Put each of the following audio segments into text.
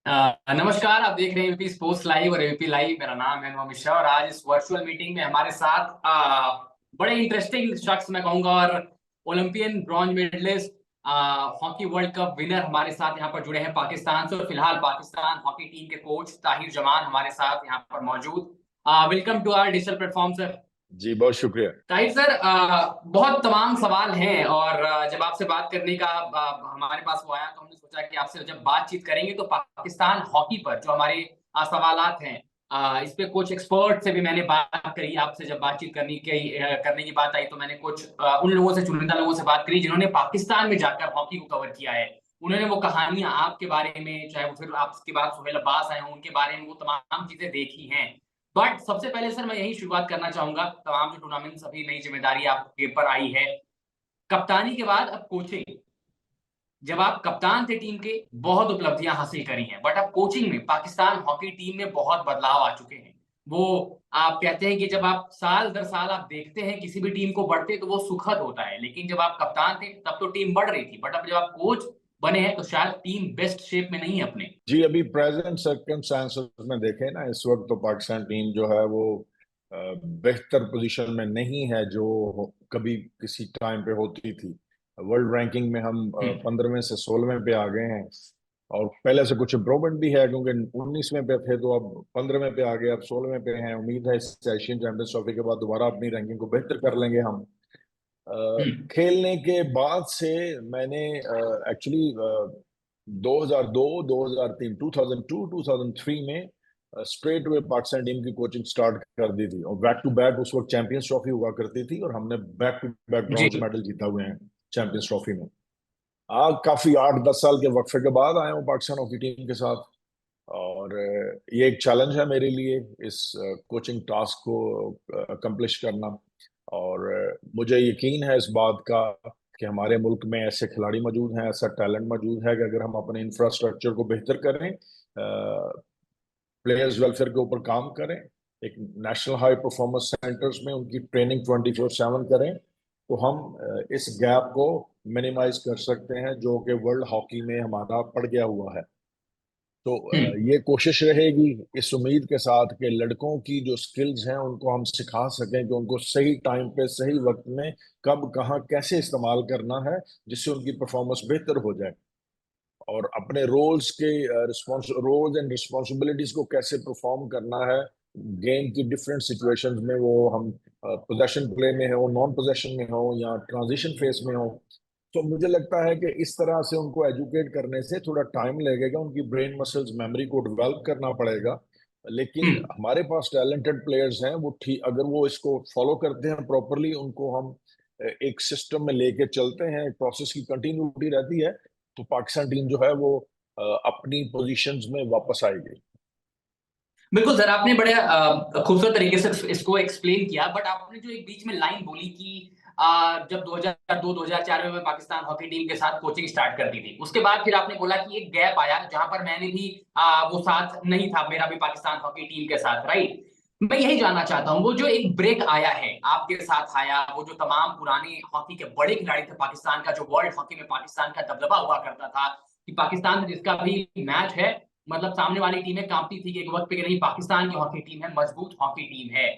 नमस्कार। आप देख रहे हैं एबीपी स्पोर्ट्स लाइव और एबीपी लाइव। मेरा नाम है अमित शाह और आज इस वर्चुअल मीटिंग में हमारे साथ बड़े इंटरेस्टिंग शख्स मैं कहूंगा और Olympian bronze medalist, hockey world cup winner हमारे साथ यहाँ पर जुड़े हैं पाकिस्तान से। और फिलहाल पाकिस्तान हॉकी टीम के कोच ताहिर जमान हमारे साथ यहाँ पर मौजूद। Welcome to our digital platform sir. जी बहुत शुक्रिया। ताहिर सर, बहुत तमाम सवाल हैं और जब आपसे बात करने का हमारे पास वो आया तो हमने सोचा कि आपसे जब बातचीत करेंगे तो पाकिस्तान हॉकी पर जो हमारे सवालात हैं, इस पे कुछ एक्सपर्ट से भी मैंने बात करी। आपसे जब बातचीत करने की बात आई तो मैंने कुछ उन लोगों से, चुनिंदा लोगों से बात करी जिन्होंने पाकिस्तान में जाकर हॉकी को कवर किया है। उन्होंने वो कहानियां आपके बारे में, चाहे वो फिर आपके बाद सुहेल अब्बास आए हों, उनके बारे में वो तमाम चीजें देखी हैं। बट सबसे पहले सर मैं यही शुरुआत करना चाहूंगा, तमाम जो टूर्नामेंट अभी नई जिम्मेदारी आपके ऊपर आई है, कप्तानी के बाद अब कोचिंग। जब आप कप्तान थे टीम के, बहुत उपलब्धियां हासिल करी हैं, बट अब कोचिंग में पाकिस्तान हॉकी टीम में बहुत बदलाव आ चुके हैं। वो आप कहते हैं कि जब आप साल दर साल आप देखते हैं किसी भी टीम को बढ़ते तो वो सुखद होता है, लेकिन जब आप कप्तान थे तब तो टीम बढ़ रही थी, बट अब जब आप कोच बने हैं तो शायद टीम बेस्ट शेप में नहीं है अपने। जी अभी प्रेजेंट सर्कमस्टांसेस में देखें ना, इस वक्त तो पाकिस्तान टीम जो है वो बेहतर पोजीशन में नहीं है जो कभी किसी टाइम पे होती थी। वर्ल्ड रैंकिंग में हम 15वें से 16वें पे आ गए हैं और पहले से कुछ इम्प्रूवमेंट भी है क्योंकि 19वें पे थे तो अब 15वें पे आ गए, अब 16वें पे हैं। उम्मीद है इस एशियन चैंपियंस ट्रॉफी के बाद दोबारा अपनी रैंकिंग को बेहतर कर लेंगे हम। खेलने के बाद से मैंने एक्चुअली 2002, 2003, 2002, 2003 में स्ट्रेट वे पाकिस्तान टीम की कोचिंग स्टार्ट कर दी थी और बैक टू बैक उस वक्त चैंपियंस ट्रॉफी हुआ करती थी और हमने बैक टू बैक जी। ब्रॉन्ज मेडल जीता हुए हैं चैंपियंस ट्रॉफी में। आज काफी 8-10 साल के वक्फे के बाद आया हूँ पाकिस्तान हॉकी टीम के साथ और ये एक चैलेंज है मेरे लिए इस कोचिंग टास्क को अकम्प्लिश करना। और मुझे यकीन है इस बात का कि हमारे मुल्क में ऐसे खिलाड़ी मौजूद हैं, ऐसा टैलेंट मौजूद है कि अगर हम अपने इंफ्रास्ट्रक्चर को बेहतर करें, प्लेयर्स वेलफेयर के ऊपर काम करें, एक नेशनल हाई परफॉर्मेंस सेंटर्स में उनकी ट्रेनिंग 24/7 करें, तो हम इस गैप को मिनिमाइज कर सकते हैं जो कि वर्ल्ड हॉकी में हमारा पड़ गया हुआ है। तो ये कोशिश रहेगी इस उम्मीद के साथ कि लड़कों की जो स्किल्स हैं उनको हम सिखा सकें कि उनको सही टाइम पे सही वक्त में कब कहाँ कैसे इस्तेमाल करना है जिससे उनकी परफॉर्मेंस बेहतर हो जाए और अपने रोल्स एंड रिस्पॉन्सिबिलिटीज को कैसे परफॉर्म करना है गेम की डिफरेंट सिचुएशंस में, वो हम पोजेशन प्ले में हो, नॉन पोजेशन में हो या ट्रांजिशन फेस में हो। तो मुझे लगता है कि इस तरह से उनको एजुकेट करने से थोड़ा टाइम लगेगा, उनकी ब्रेन मसल्स मेमोरी को डेवलप करना पड़ेगा। लेकिन हम्म। हमारे पास टैलेंटेड प्लेयर्स हैं, वो ठीक अगर वो इसको फॉलो करते हैं प्रॉपरली, उनको हम एक सिस्टम में लेके चलते हैं, एक प्रोसेस की कंटिन्यूटी रहती है, तो पाकिस्तान टीम जो है वो अपनी पोजीशंस में वापस आएगी। बिल्कुल सर, आपने बड़े खूबसूरत तरीके से इसको एक्सप्लेन किया, बट आपने जो एक बीच में लाइन बोली कि जब 2002-2004 में मैं पाकिस्तान हॉकी टीम के साथ कोचिंग स्टार्ट कर दी थी, उसके बाद फिर आपने बोला कि एक गैप आया जहां पर मैंने भी वो साथ नहीं था मेरा भी पाकिस्तान हॉकी टीम के साथ, राइट। मैं यही जानना चाहता हूँ, वो जो एक ब्रेक आया है आपके साथ आया, वो जो तमाम पुराने हॉकी के बड़े खिलाड़ी थे पाकिस्तान का, जो वर्ल्ड हॉकी में पाकिस्तान का दबदबा हुआ करता था कि पाकिस्तान से जिसका भी मैच है, मतलब सामने वाली टीमें कांपती थी कि एक वक्त पे कि नहीं, पाकिस्तान की हॉकी टीम है, मजबूत हॉकी टीम है।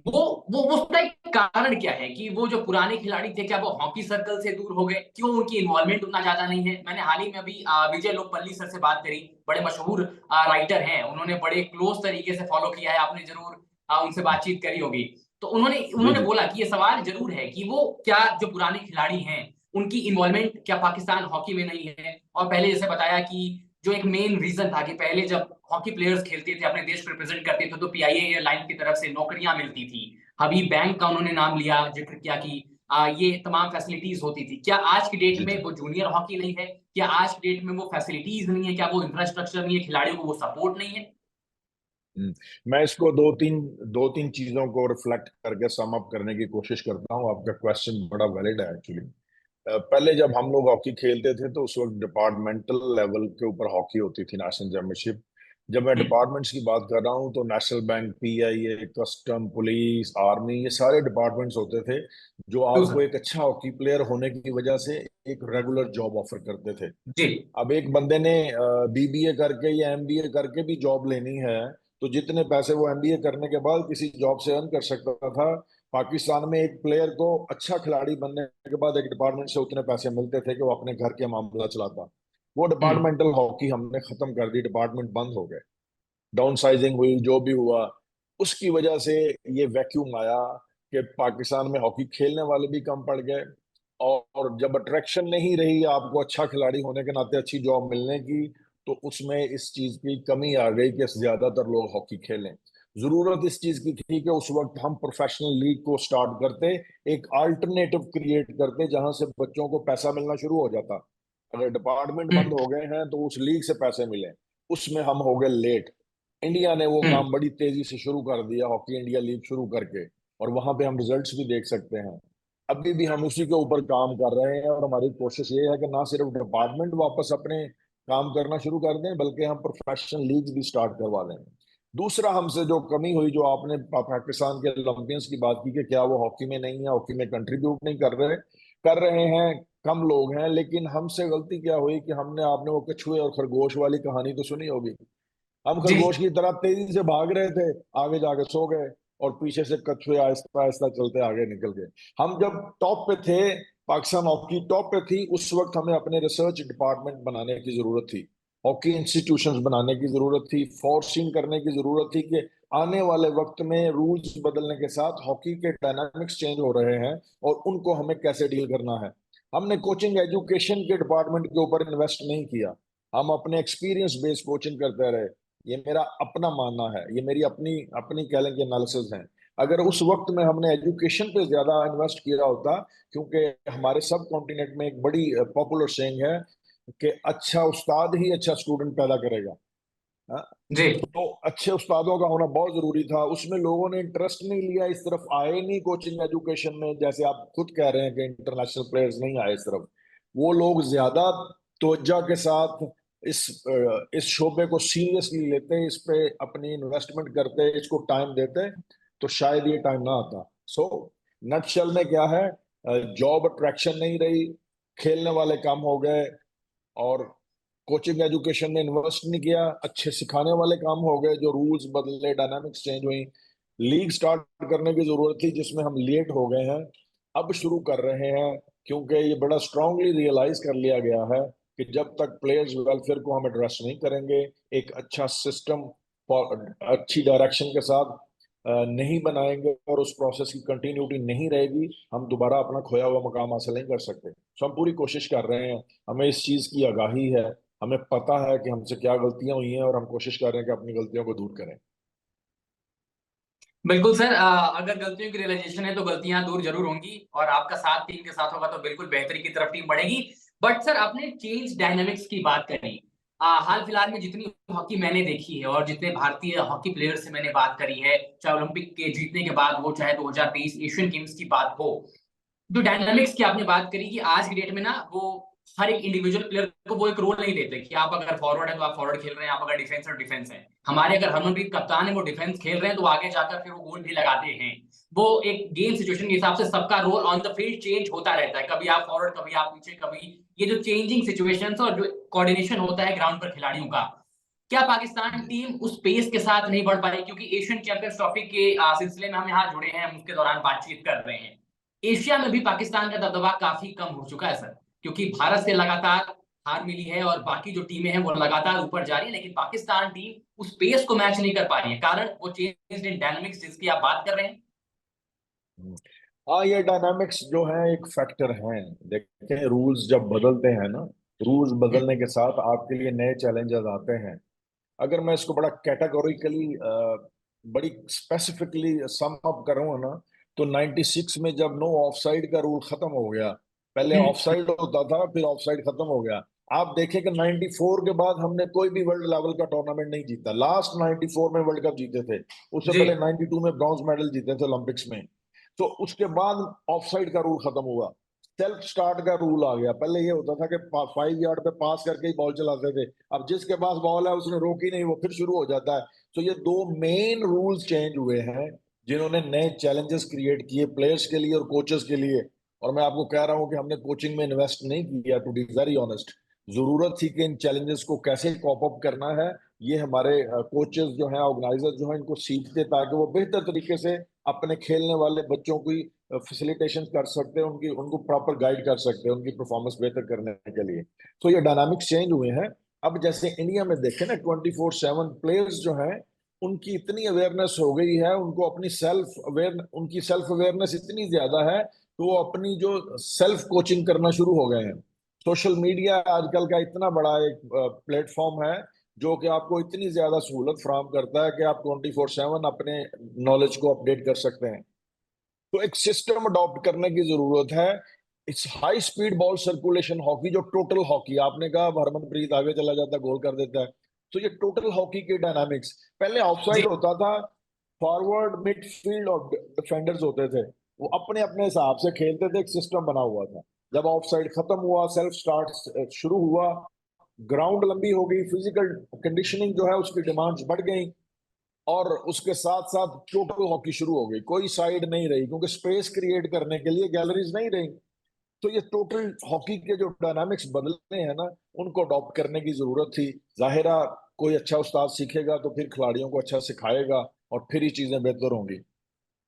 वो उसका एक कारण क्या है कि वो जो पुराने खिलाड़ी थे, क्या वो हॉकी सर्कल से दूर हो गए? क्यों उनकी इन्वॉल्वमेंट उतना ज्यादा नहीं है? मैंने हाल ही में अभी विजय लोकपल्ली सर से बात करी, बड़े मशहूर राइटर हैं, उन्होंने बड़े क्लोज तरीके से फॉलो किया है, आपने जरूर उनसे बातचीत करी होगी। तो उन्होंने जी उन्होंने जी। बोला कि ये सवाल जरूर है कि वो क्या जो पुराने खिलाड़ी हैं उनकी इन्वॉल्वमेंट क्या पाकिस्तान हॉकी में नहीं है। और पहले जैसे बताया कि जो एक मेन रीजन था कि पहले जब हॉकी प्लेयर्स खेलते थे, अपने देश को रिप्रेजेंट करते थे, तो पीआईए एयरलाइन की तरफ से नौकरियां मिलती थी। अभी बैंक का उन्होंने नाम लिया, जिक्र किया कि ये तमाम फैसिलिटीज होती थी। क्या आज की डेट जी में जी। वो जूनियर हॉकी नहीं है? क्या आज की डेट में वो फैसिलिटीज नहीं है? क्या वो इंफ्रास्ट्रक्चर नहीं है? खिलाड़ियों को वो सपोर्ट नहीं है? मैं इसको दो तीन चीजों को रिफ्लेक्ट करके सम अप करने की कोशिश करता हूँ। आपका क्वेश्चन बड़ा वैलिड है एक्चुअली। पहले जब हम लोग हॉकी खेलते थे तो उस वक्त डिपार्टमेंटल लेवल के ऊपर हॉकी होती थी, नेशनल चैंपियनशिप। जब मैं हम्म, डिपार्टमेंट्स की बात कर रहा हूँ तो national bank, PIA, custom, police, army, ये सारे डिपार्टमेंट्स होते थे जो ट्रू आपको सर। एक अच्छा हॉकी प्लेयर होने की वजह से एक रेगुलर जॉब ऑफर करते थे। जी। अब एक बंदे ने बीबीए करके या एमबीए करके भी जॉब लेनी है, तो जितने पैसे वो एमबीए करने के बाद किसी जॉब से अर्न कर सकता था, पाकिस्तान में एक प्लेयर को अच्छा खिलाड़ी बनने के बाद एक डिपार्टमेंट से उतने पैसे मिलते थे कि वो अपने घर के मामला चलाता। वो हम्म। डिपार्टमेंटल हॉकी हमने खत्म कर दी, डिपार्टमेंट बंद हो गए, डाउन साइजिंग हुई, जो भी हुआ। उसकी वजह से ये वैक्यूम आया कि पाकिस्तान में हॉकी खेलने वाले भी कम पड़ गए। और जब अट्रैक्शन नहीं रही आपको अच्छा खिलाड़ी होने के नाते अच्छी जॉब मिलने की, तो उसमें इस चीज की कमी आ गई कि ज्यादातर लोग हॉकी खेलें। जरूरत इस चीज की थी कि उस वक्त हम प्रोफेशनल लीग को स्टार्ट करते, एक अल्टरनेटिव क्रिएट करते जहां से बच्चों को पैसा मिलना शुरू हो जाता। अगर डिपार्टमेंट बंद हम्म। हो गए हैं तो उस लीग से पैसे मिले, उसमें हम हो गए लेट। इंडिया ने वो हम्म। काम बड़ी तेजी से शुरू कर दिया, हॉकी इंडिया लीग शुरू करके, और वहां पे हम रिजल्ट्स भी देख सकते हैं। अभी भी हम उसी के ऊपर काम कर रहे हैं और हमारी कोशिश ये है कि ना सिर्फ डिपार्टमेंट वापस अपने काम करना शुरू कर दें, बल्कि हम प्रोफेशनल लीग भी स्टार्ट करवा दें। दूसरा हमसे जो कमी हुई, जो आपने पाकिस्तान के ओलंपियंस की बात की कि क्या वो हॉकी में नहीं है, हॉकी में कंट्रीब्यूट नहीं कर रहे हैं, कम लोग हैं। लेकिन हमसे गलती क्या हुई कि हमने, आपने वो कछुए और खरगोश वाली कहानी तो सुनी होगी। हम जी। खरगोश की तरह तेजी से भाग रहे थे, आगे जाके सो गए, और पीछे से कछुए आहिस्ता आहिस्ता चलते आगे निकल गए। हम जब टॉप पे थे, पाकिस्तान हॉकी टॉप पे थी, उस वक्त हमें अपने रिसर्च डिपार्टमेंट बनाने की जरूरत थी, हॉकी इंस्टीट्यूशंस बनाने की जरूरत थी, फोर्सिंग करने की जरूरत थी कि आने वाले वक्त में रूल्स बदलने के साथ हॉकी के डायनामिक्स चेंज हो रहे हैं और उनको हमें कैसे डील करना है। हमने कोचिंग एजुकेशन के डिपार्टमेंट के ऊपर इन्वेस्ट नहीं किया, हम अपने एक्सपीरियंस बेस्ड कोचिंग करते रहे। ये मेरा अपना मानना है, ये मेरी अपनी अपनी कह लें कि एनालिसिस है। अगर उस वक्त में हमने एजुकेशन पे ज्यादा इन्वेस्ट किया होता, क्योंकि हमारे सब कॉन्टिनेंट में एक बड़ी पॉपुलर सेइंग है कि अच्छा उस्ताद ही अच्छा स्टूडेंट पैदा करेगा। हाँ? जी। तो अच्छे उस्तादों का होना बहुत जरूरी था, उसमें लोगों ने इंटरेस्ट नहीं लिया, इस तरफ आए नहीं कोचिंग एजुकेशन में। जैसे आप खुद कह रहे हैं कि इंटरनेशनल प्लेयर्स नहीं आए इस तरफ, वो लोग ज्यादा तवज्जो के साथ इस शोबे को सीरियसली लेते, इस पे अपनी इन्वेस्टमेंट करते, इसको टाइम देते, तो शायद ये टाइम ना आता। सो नटशल में क्या है, जॉब अट्रैक्शन नहीं रही, खेलने वाले कम हो गए, और कोचिंग एजुकेशन में इन्वेस्ट नहीं किया, अच्छे सिखाने वाले काम हो गए, जो रूल्स बदले, डायनामिक्स चेंज हुई। लीग स्टार्ट करने की जरूरत थी जिसमें हम लेट हो गए हैं, अब शुरू कर रहे हैं। क्योंकि ये बड़ा स्ट्रांगली रियलाइज कर लिया गया है कि जब तक प्लेयर्स वेलफेयर को हम एड्रेस नहीं करेंगे, एक अच्छा सिस्टम अच्छी डायरेक्शन के साथ नहीं बनाएंगे, और उस प्रोसेस की कंटिन्यूटी नहीं रहेगी, हम दोबारा अपना खोया हुआ मकाम हासिल नहीं कर सकते। तो हम पूरी कोशिश कर रहे हैं, हमें इस चीज की आगाही है, हमें पता है कि हमसे क्या गलतियां हुई हैं, और हम कोशिश कर रहे हैं कि अपनी गलतियों को दूर करें। बिल्कुल सर, अगर गलतियों की रियलाइजेशन है तो गलतियां दूर जरूर होंगी, और आपका साथ टीम के साथ होगा तो बिल्कुल बेहतरी की तरफ टीम बढ़ेगी। बट सर, आपने चेंज डायनामिक्स की बात करी। हाल फिलहाल में जितनी हॉकी मैंने देखी है और जितने भारतीय हॉकी प्लेयर से मैंने बात करी है, चाहे ओलंपिक के जीतने के बाद हो, चाहे 2023 एशियन गेम्स की बात हो, जो डायनामिक्स की आपने बात करी कि आज की डेट में ना वो हर एक इंडिविजुअल प्लेयर को वो एक रोल नहीं देते कि आप अगर फॉरवर्ड है तो आप फॉरवर्ड खेल रहे हैं, आप अगर डिफेंस है तो डिफेंस है। हमारे अगर हरमनप्रीत कप्तान है वो डिफेंस खेल रहे हैं तो आगे जाकर फिर वो गोल भी लगाते हैं। वो एक गेम सिचुएशन के हिसाब से सबका roll on the field change होता रहता है, कभी आप फॉरवर्ड, कभी आप पीछे, कभी ये जो चेंजिंग सिचुएशंस और जो कोऑर्डिनेशन होता है ग्राउंड पर खिलाड़ियों का, क्या पाकिस्तान टीम उस पेस के साथ नहीं बढ़ पाई? क्योंकि एशियन चैंपियंस ट्रॉफी के सिलसिले में हम यहाँ जुड़े हैं, हम उसके दौरान बातचीत कर रहे हैं। एशिया में भी पाकिस्तान का दबदबा काफी कम हो चुका है सर, क्योंकि भारत से लगातार हार मिली है और बाकी जो टीमें हैं वो लगातार ऊपर जा रही है, लेकिन पाकिस्तान टीम उस पेस को मैच नहीं कर पा रही है। कारण वो चेंज इन डायनामिक्स जिसकी आप बात कर रहे हैं। हाँ, ये डायनामिक्स जो है एक फैक्टर है। देखते हैं, रूल्स जब बदलते हैं ना, रूल्स बदलने के साथ आपके लिए नए चैलेंजेस आते हैं। अगर मैं इसको बड़ा कैटेगोरिकली, बड़ी स्पेसिफिकली सम अप करूँ ना, तो 96 में जब नो ऑफसाइड का रूल खत्म हो गया, पहले ऑफसाइड होता था फिर ऑफसाइड खत्म हो गया। आप देखें कि 94 के बाद हमने कोई भी वर्ल्ड लेवल का टूर्नामेंट नहीं जीता, लास्ट 94 में वर्ल्ड कप जीते थे, उससे जी। पहले 92 में ब्रॉन्ज मेडल जीते थे ओलंपिक्स में। तो उसके बाद ऑफसाइड का रूल खत्म हुआ। सेल्फ स्टार्ट का रूल आ गया। पहले ये होता था कि 5 यार्ड पे पास करके ही बॉल चलाते थे, अब जिसके पास बॉल है उसने रोकी नहीं, वो फिर शुरू हो जाता है। तो ये दो मेन रूल्स चेंज हुए हैं जिन्होंने नए चैलेंजेस क्रिएट किए प्लेयर्स के लिए और कोचेस के लिए। और मैं आपको कह रहा हूं कि हमने कोचिंग में इन्वेस्ट नहीं किया, टू बी वेरी ऑनेस्ट। जरूरत थी कि इन चैलेंजेस को कैसे कॉप अप करना है, ये हमारे कोचेस जो हैं, ऑर्गेनाइजर जो हैं, इनको सीखते ताकि वो बेहतर तरीके से अपने खेलने वाले बच्चों की फैसिलिटेशन कर सकते हैं, उनकी उनको प्रॉपर गाइड कर सकते हैं उनकी परफॉर्मेंस बेहतर करने के लिए। तो ये डायनामिक्स चेंज हुए हैं। अब जैसे इंडिया में देखें ना, 24/7 प्लेयर्स जो हैं उनकी इतनी अवेयरनेस हो गई है, उनको अपनी उनकी सेल्फ अवेयरनेस इतनी ज्यादा है तो वो अपनी जो सेल्फ कोचिंग करना शुरू हो गए हैं। सोशल मीडिया आजकल का इतना बड़ा एक प्लेटफॉर्म है जो कि आपको इतनी ज्यादा सहूलत फराहम करता है कि आप 24/7 अपने नॉलेज को अपडेट कर सकते हैं। तो एक सिस्टम अडॉप्ट करने की जरूरत है। It's high speed ball circulation hockey, जो टोटल हॉकी आपने कहा, हरमनप्रीत आगे चला जाता है, गोल कर देता है। तो ये टोटल हॉकी के डायनामिक्स, पहले जी। ऑफसाइड होता था, फॉरवर्ड मिडफील्ड और डिफेंडर्स होते थे, वो अपने अपने हिसाब से खेलते थे, एक सिस्टम बना हुआ था। जब ऑफसाइड खत्म हुआ, सेल्फ स्टार्ट शुरू हुआ, ग्राउंड लंबी हो गई, फिजिकल कंडीशनिंग जो है उसकी डिमांड्स बढ़ गई, और उसके साथ साथ टोटल हॉकी शुरू हो गई। कोई साइड नहीं रही क्योंकि स्पेस क्रिएट करने के लिए गैलरीज नहीं रही। तो ये टोटल हॉकी के जो डायनामिक्स बदलने हैं ना, उनको अडॉप्ट करने की जरूरत थी। जाहिरा, कोई अच्छा उस्ताद सीखेगा तो फिर खिलाड़ियों को अच्छा सिखाएगा और फिर ही चीजें बेहतर होंगी।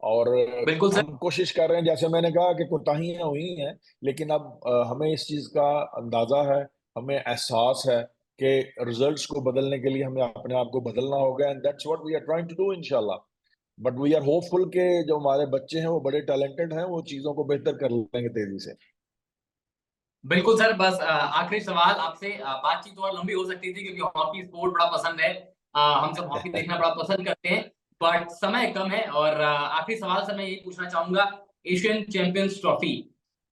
और बिल्कुल सर। हम कोशिश कर रहे हैं, जैसे मैंने कहा कि कोताहियां हुई हैं, लेकिन अब हमें इस चीज का अंदाजा है, हमें एहसास है कि रिजल्ट्स को बदलने के लिए हमें अपने आप को बदलना होगा, and that's what we are trying to do इंशाल्लाह। बट वी आर होपफुल के जो हमारे बच्चे हैं वो बड़े टैलेंटेड हैं, वो चीजों को बेहतर कर लेंगे तेजी से। बिल्कुल सर, बस आखिरी सवाल आपसे। बातचीत और लंबी हो सकती थी क्योंकि हॉकी स्पोर्ट बड़ा पसंद है। हम सब हॉकी देखना बड़ा पसंद करते हैं, बट समय कम है। और आखिरी सवाल से मैं यही पूछना चाहूंगा, एशियन चैंपियंस ट्रॉफी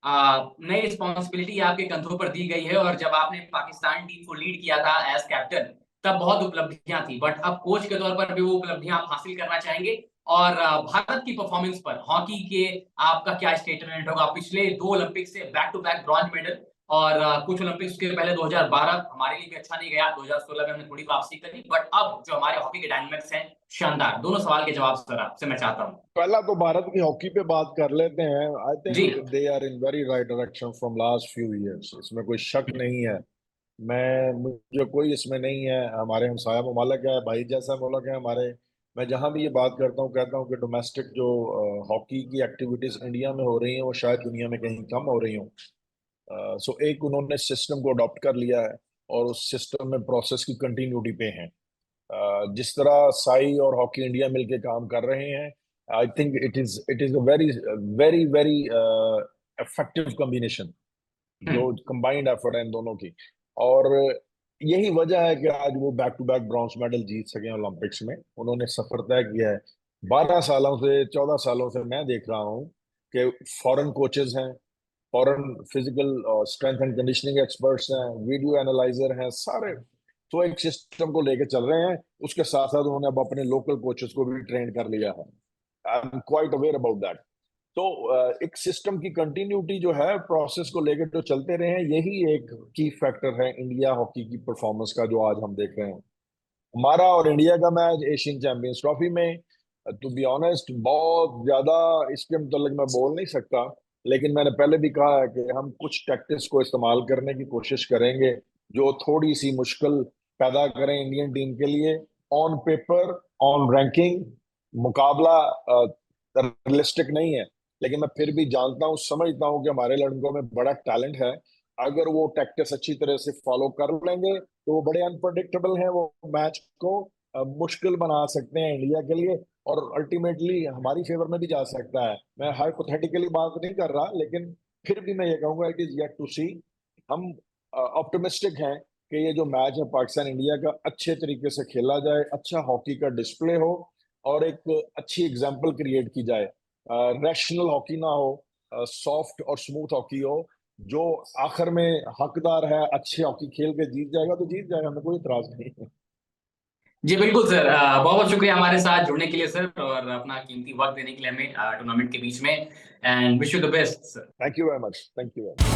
नई रिस्पॉन्सिबिलिटी आपके कंधों पर दी गई है, और जब आपने पाकिस्तान टीम को लीड किया था एज कैप्टन तब बहुत उपलब्धियां थी, बट अब कोच के तौर पर भी वो उपलब्धियां आप हासिल करना चाहेंगे। और भारत की परफॉर्मेंस पर हॉकी के आपका क्या स्टेटमेंट होगा? पिछले 2 ओलंपिक से back to back bronze medal, और कुछ ओलंपिक्स के पहले 2012 हमारे लिए भी अच्छा नहीं गया, 2016 में हमने थोड़ी वापसी करी, बट अब जो हमारे हॉकी के डायनामिक्स हैं शानदार। दोनों सवाल के जवाब सर आपसे मैं चाहता हूँ। पहला तो भारत की हॉकी पे बात कर लेते हैं। आई जी। Think they are in very right direction from last few years, इसमें कोई शक नहीं है। मुझे कोई इसमें नहीं है, हमारे हमसाया ममालिक है, भाई जैसा मुल्क है हमारे। मैं जहां भी ये बात करता हूँ कहता हूँ कि डोमेस्टिक जो हॉकी की एक्टिविटीज इंडिया में हो रही हैं वो शायद दुनिया में कहीं कम हो रही हूँ। सो एक उन्होंने सिस्टम को अडॉप्ट कर लिया है और उस सिस्टम में प्रोसेस की कंटिन्यूटी पे हैं। जिस तरह साई और हॉकी इंडिया मिलके काम कर रहे हैं, I think it is a very very very effective combination, जो हम्म। कंबाइंड एफर्ट है इन दोनों की। और यही वजह है कि आज वो back to back bronze medal जीत सके ओलंपिक्स में। उन्होंने सफर तय किया है। 12 सालों से, 14 सालों से मैं देख रहा हूँ कि फॉरेन कोचेज हैं, foreign physical strength and conditioning experts हैं, वीडियो एनालाइजर हैं, सारे तो एक सिस्टम को लेके चल रहे हैं। उसके साथ साथ उन्होंने अब अपने लोकल कोचेस को भी ट्रेन कर लिया है। I am quite aware about that. तो एक सिस्टम की कंटिन्यूटी जो है प्रोसेस को लेकर जो चलते रहे हैं, यही एक की फैक्टर है इंडिया हॉकी की परफॉर्मेंस का जो आज हम देख रहे हैं। हमारा और इंडिया का मैच एशियन चैंपियंस ट्रॉफी में, टू बी ऑनेस्ट, बहुत ज्यादा इसके मतलब मैं बोल नहीं सकता, लेकिन मैंने पहले भी कहा है कि हम कुछ टैक्टिक्स को इस्तेमाल करने की कोशिश करेंगे जो थोड़ी सी मुश्किल पैदा करें इंडियन टीम के लिए। ऑन पेपर, ऑन रैंकिंग, मुकाबला रियलिस्टिक नहीं है, लेकिन मैं फिर भी जानता हूँ, समझता हूँ कि हमारे लड़कों में बड़ा टैलेंट है। अगर वो टैक्टिक्स अच्छी तरह से फॉलो कर लेंगे तो वो बड़े अनप्रडिक्टेबल हैं, वो मैच को मुश्किल बना सकते हैं इंडिया के लिए, और अल्टीमेटली हमारी फेवर में भी जा सकता है। मैं हाइपोथेटिकली बात नहीं कर रहा, लेकिन फिर भी मैं ये कहूंगा इट इज येट टू सी। हम ऑप्टिमिस्टिक हैं कि ये जो मैच है पाकिस्तान इंडिया का अच्छे तरीके से खेला जाए, अच्छा हॉकी का डिस्प्ले हो और एक अच्छी एग्जाम्पल क्रिएट की जाए। रैशनल हॉकी ना हो, सॉफ्ट और स्मूथ हॉकी हो। जो आखिर में हकदार है अच्छी हॉकी खेल के जीत जाएगा तो जीत जाएगा, हमें कोई इतराज नहीं है। जी बिल्कुल सर, बहुत बहुत शुक्रिया हमारे साथ जुड़ने के लिए सर, और अपना कीमती वक्त देने के लिए हमें टूर्नामेंट के बीच में, and wish you the best sir. Thank you very much, thank you very much.